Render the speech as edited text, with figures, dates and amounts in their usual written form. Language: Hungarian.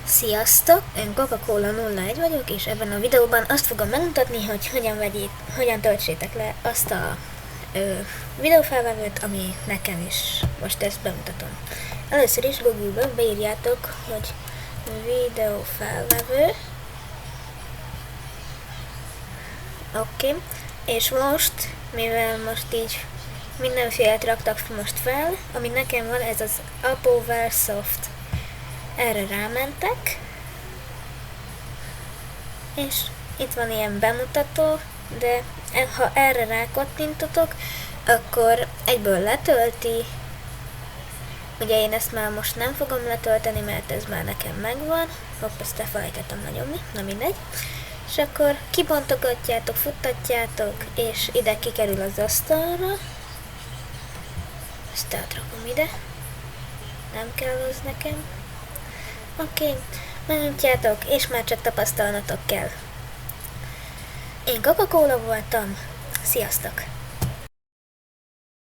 Sziasztok! Én Coca-Cola 01 vagyok, és ebben a videóban azt fogom megmutatni, hogy hogyan töltsétek le azt a videófelvevőt, ami nekem is. Most ezt bemutatom. Először is Google-ből beírjátok, hogy videófelvevő. Oké. És most, mivel most így mindenfélet raktak most fel, ami nekem van, ez az Apple Soft. Erre rámentek, és itt van ilyen bemutató, de ha erre rákattintotok, akkor egyből letölti. Ugye én ezt már most nem fogom letölteni, mert ez már nekem megvan. Hopp, ezt elfelejtettem megnyomni, na mindegy. És akkor kibontogatjátok, futtatjátok, és ide kikerül az asztalra. Ezt átrakom ide. Nem kell az nekem. Oké, megnyitjátok, és már csak tapasztalnatok kell. Én Coca-Cola voltam. Sziasztok!